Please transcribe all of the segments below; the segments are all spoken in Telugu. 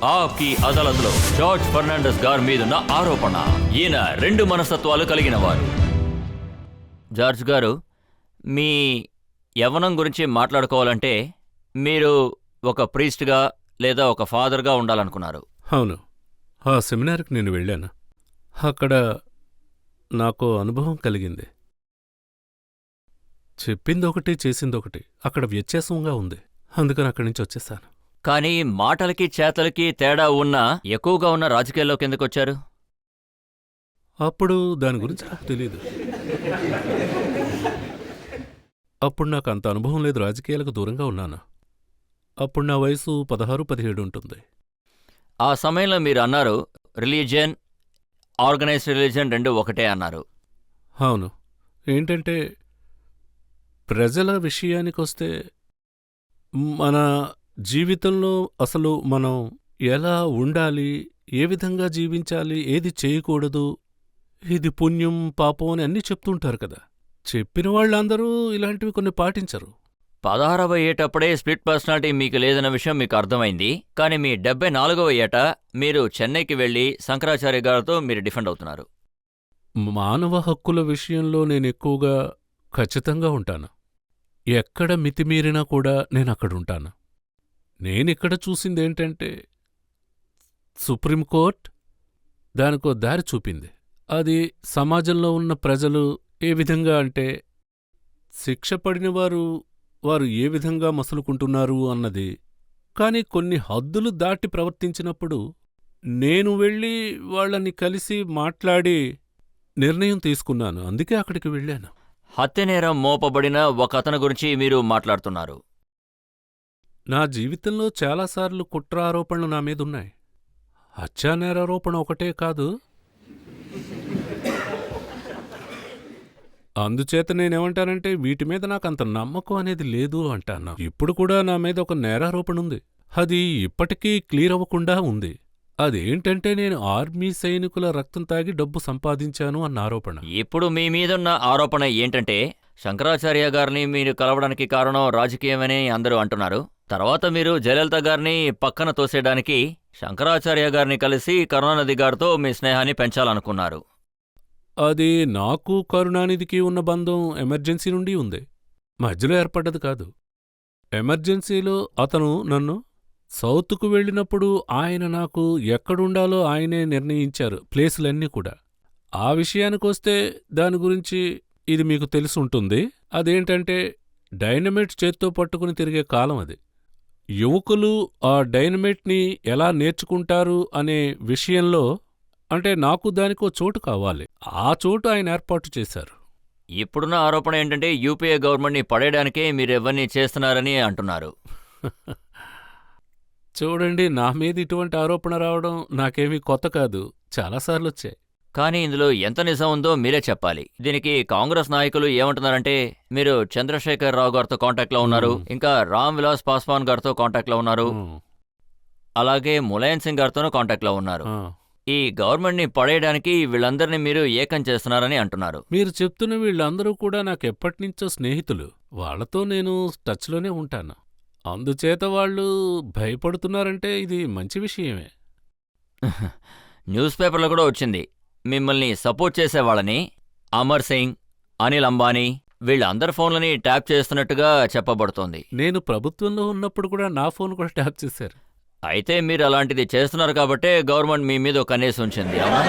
ఆప్కి అదాలత్లో జార్జ్ ఫెర్నాండెస్ గారి మీదున్న ఆరోపణ. ఈయన రెండు మనస్తత్వాలు కలిగిన వారు. జార్జ్ గారు, మీ యవ్వనం గురించి మాట్లాడుకోవాలంటే మీరు ఒక ప్రీస్ట్గా లేదా ఒక ఫాదర్గా ఉండాలనుకున్నారు. అవును, ఆ సెమినార్కి నేను వెళ్ళాను. అక్కడ నాకు అనుభవం కలిగింది. చెప్పిందొకటి చేసిందొకటి, అక్కడ వ్యత్యాసంగా ఉంది. అందుకని అక్కడి నుంచి వచ్చేసాను. కానీ మాటలకి చేతలకి తేడా ఉన్నా ఎక్కువగా ఉన్న రాజకీయాల్లోకి ఎందుకు వచ్చారు? అప్పుడు దాని గురించి నాకు తెలీదు. అప్పుడు నాకు అంత అనుభవం లేదు, రాజకీయాలకు దూరంగా ఉన్నాను. అప్పుడు నా వయసు 16-17 ఉంటుంది. ఆ సమయంలో మీరు అన్నారు రిలీజియన్, ఆర్గనైజ్డ్ రిలీజియన్ రెండు ఒకటే అన్నారు. అవును, ఏంటంటే ప్రజల విషయానికొస్తే మన జీవితంలో అసలు మనం ఎలా ఉండాలి, ఏ విధంగా జీవించాలి, ఏది చేయకూడదు, ఇది పుణ్యం పాపం అని అన్నీ చెప్తుంటారు కదా. చెప్పిన వాళ్ళందరూ ఇలాంటివి కొన్ని పాటించరు. 16వ ఏటప్పుడే స్ప్లిట్ పర్సనాలిటీ మీకు లేదన్న విషయం మీకు అర్థమైంది. కానీ మీ 74వ ఏట మీరు చెన్నైకి వెళ్ళి శంకరాచార్య గారితో మీరు డిఫెండ్ అవుతున్నారు. మానవ హక్కుల విషయంలో నేనెక్కువగా ఖచ్చితంగా ఉంటాను. ఎక్కడ మితిమీరినా కూడా నేనక్కడుంటాను. నేనిక్కడ చూసిందేంటంటే సుప్రీంకోర్ట్ దానికో దారి చూపింది. అది సమాజంలో ఉన్న ప్రజలు ఏ విధంగా అంటే శిక్ష పడిన వారు ఏ విధంగా మసులుకుంటున్నారు అన్నది. కాని కొన్ని హద్దులు దాటి ప్రవర్తించినప్పుడు నేను వెళ్ళి వాళ్ళని కలిసి మాట్లాడి నిర్ణయం తీసుకున్నాను. అందుకే అక్కడికి వెళ్ళాను. హత్యనేరం మోపబడిన ఒక అతని గురించి మీరు మాట్లాడుతున్నారు. నా జీవితంలో చాలాసార్లు కుట్ర ఆరోపణలు నా మీదున్నాయి. హత్యానేరారోపణ ఒకటే కాదు. అందుచేత నేనేమంటానంటే వీటి మీద నాకంత నమ్మకం అనేది లేదు అంటాను. ఇప్పుడు కూడా నా మీద ఒక నేరారోపణ ఉంది. అది ఇప్పటికీ క్లియర్ అవ్వకుండా ఉంది. అదేంటంటే నేను ఆర్మీ సైనికుల రక్తం తాగి డబ్బు సంపాదించాను అన్న ఆరోపణ. ఇప్పుడు మీ మీదున్న ఆరోపణ ఏంటంటే శంకరాచార్య గారిని మీరు కలవడానికి కారణం రాజకీయమని అందరూ అంటున్నారు. తర్వాత మీరు జయలలిత గారిని పక్కన తోసేయడానికి శంకరాచార్య గారిని కలిసి కరుణానిధి గారితో మీ స్నేహాన్ని పెంచాలనుకున్నారు. అది నాకు కరుణానిధికి ఉన్న బంధం ఎమర్జెన్సీ నుండి ఉంది, మధ్యలో ఏర్పడ్డది కాదు. ఎమర్జెన్సీలో అతను నన్ను సౌత్కు వెళ్ళినప్పుడు ఆయన నాకు ఎక్కడుండాలో ఆయనే నిర్ణయించారు, ప్లేసులన్నీ కూడా. ఆ విషయానికొస్తే దాని గురించి ఇది మీకు తెలుసుంటుంది. అదేంటంటే డైనమైట్ చేత్తో పట్టుకుని తిరిగే కాలం అది. యువకులు ఆ డైనమైట్ని ఎలా నేర్చుకుంటారు అనే విషయంలో అంటే నాకు దానికో చోటు కావాలి. ఆ చోటు ఆయన ఏర్పాటు చేశారు. ఇప్పుడున్న ఆరోపణ ఏంటంటే యూపీఏ గవర్నమెంట్ని పడేయడానికే మీరెవరిని చేస్తున్నారని అంటున్నారు. చూడండి, నా మీద ఇటువంటి ఆరోపణ రావడం నాకేమీ కొత్త కాదు, చాలాసార్లొచ్చాయి. కానీ ఇందులో ఎంత నిజం ఉందో మీరే చెప్పాలి. దీనికి కాంగ్రెస్ నాయకులు ఏమంటున్నారంటే మీరు చంద్రశేఖర్ రావు గారితో కాంటాక్ట్లో ఉన్నారు, ఇంకా రామ్ విలాస్ పాస్వాన్ గారితో కాంటాక్ట్లో ఉన్నారు, అలాగే ములాయం సింగ్ గారితోనూ కాంటాక్ట్లో ఉన్నారు. ఈ గవర్నమెంట్ని పడేయడానికి వీళ్ళందరినీ మీరు ఏకం చేస్తున్నారని అంటున్నారు. మీరు చెప్తున్న వీళ్ళందరూ కూడా నాకెప్పటినుంచో స్నేహితులు. వాళ్లతో నేను టచ్లోనే ఉంటాను. అందుచేత వాళ్ళు భయపడుతున్నారంటే ఇది మంచి విషయమే. న్యూస్ పేపర్లో కూడా వచ్చింది, మిమ్మల్ని సపోర్ట్ చేసేవాళ్ళని అమర్ సింగ్, అనిల్ అంబానీ వీళ్ళందరి ఫోన్లని ట్యాప్ చేస్తున్నట్టుగా చెప్పబడుతోంది. నేను ప్రభుత్వంలో ఉన్నప్పుడు కూడా నా ఫోన్ కూడా ట్యాప్ చేశారు. అయితే మీరు అలాంటిది చేస్తున్నారు కాబట్టే గవర్నమెంట్ మీ మీద ఒక కన్నేసి ఉంచింది, అవునా?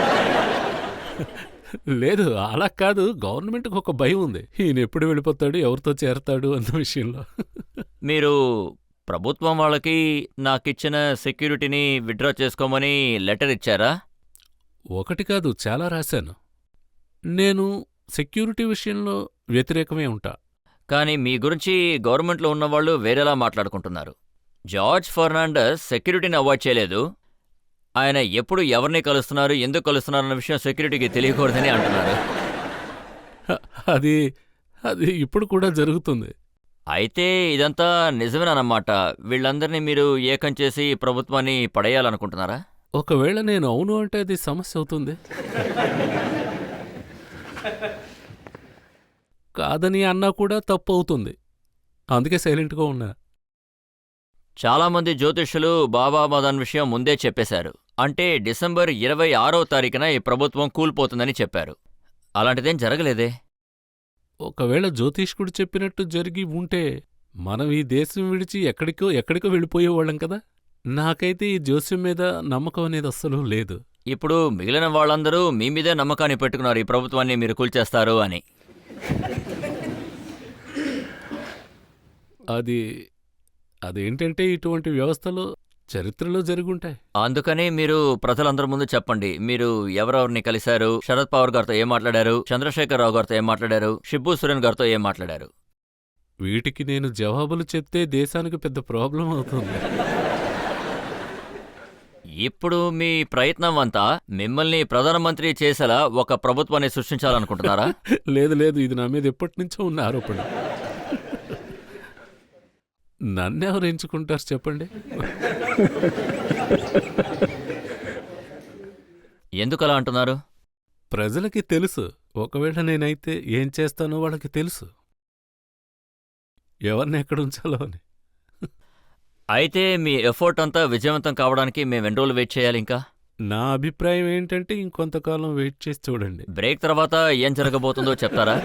లేదు, అలా కాదు. గవర్నమెంట్కి ఒక భయం ఉంది, ఈయన ఎప్పుడు వెళ్ళిపోతాడు, ఎవరితో చేరతాడు అన్న విషయంలో. మీరు ప్రభుత్వం వాళ్ళకి నాకిచ్చిన సెక్యూరిటీని విత్డ్రా చేసుకోమని లెటర్ ఇచ్చారా? ఒకటి కాదు, చాలా రాశాను. నేను సెక్యూరిటీ విషయంలో వ్యతిరేకమే ఉంటా. కానీ మీ గురించి గవర్నమెంట్లో ఉన్నవాళ్ళు వేరేలా మాట్లాడుకుంటున్నారు. జార్జ్ ఫెర్నాండెస్ సెక్యూరిటీని అవాయిడ్ చేయలేదు, ఆయన ఎప్పుడు ఎవరిని కలుస్తున్నారు, ఎందుకు కలుస్తున్నారు అన్న విషయం సెక్యూరిటీకి తెలియకూడదని అంటున్నారు. అది ఇప్పుడు కూడా జరుగుతుంది. అయితే ఇదంతా నిజమేనన్నమాట. వీళ్ళందరినీ మీరు ఏకం చేసి ప్రభుత్వాన్ని పడేయాలనుకుంటున్నారా? ఒకవేళ నేను అవును అంటే అది సమస్య అవుతుంది. కాదని అన్నా కూడా తప్పు అవుతుంది. అందుకే సైలెంట్గా ఉన్నా. చాలా మంది జ్యోతిష్యులు బాబా మదన్ విషయం ముందే చెప్పేశారు. అంటే డిసెంబర్ 26వ తారీఖున ఈ ప్రభుత్వం కూలిపోతుందని చెప్పారు. అలాంటిదేం జరగలేదే. ఒకవేళ జ్యోతిష్కుడు చెప్పినట్టు జరిగి ఉంటే మనం ఈ దేశం విడిచి ఎక్కడికో వెళ్ళిపోయేవాళ్ళం కదా. నాకైతే ఈ జోస్యం మీద నమ్మకం అనేది అస్సలు లేదు. ఇప్పుడు మిగిలిన వాళ్ళందరూ మీ మీదే నమ్మకాన్ని పెట్టుకున్నారు, ఈ ప్రభుత్వాన్ని మీరు కూల్చేస్తారు అని. అదేంటంటే ఇటువంటి వ్యవస్థలు చరిత్రలో జరుగుంటాయి. అందుకని మీరు ప్రజలందరి ముందు చెప్పండి, మీరు ఎవరెవరిని కలిశారు, శరద్ పవార్ గారితో ఏం మాట్లాడారు, చంద్రశేఖర్ రావు గారితో ఏం మాట్లాడారు, షిబ్బు సోరెన్ గారితో ఏం మాట్లాడారు. వీటికి నేను జవాబులు చెప్తే దేశానికి పెద్ద ప్రాబ్లం అవుతుంది. ఇప్పుడు మీ ప్రయత్నం అంతా మిమ్మల్ని ప్రధానమంత్రి చేసేలా ఒక ప్రభుత్వాన్ని సృష్టించాలనుకుంటున్నారా? లేదు, ఇది నా మీద ఎప్పటినుంచో ఉన్న ఆరోపణ. నన్నెవరు ఎంచుకుంటారు చెప్పండి? ఎందుకలా అంటున్నారు? ప్రజలకి తెలుసు, ఒకవేళ నేనైతే ఏం చేస్తానో వాళ్ళకి తెలుసు, ఎవరిని ఎక్కడ ఉంచాలో అని. అయితే మీ ఎఫర్ట్ అంతా విజయవంతం కావడానికి మేము ఎన్ని రోజులు వెయిట్ చేయాలి ఇంకా? నా అభిప్రాయం ఏంటంటే ఇంకొంతకాలం వెయిట్ చేసి చూడండి. బ్రేక్ తర్వాత ఏం జరగబోతుందో చెప్తారా?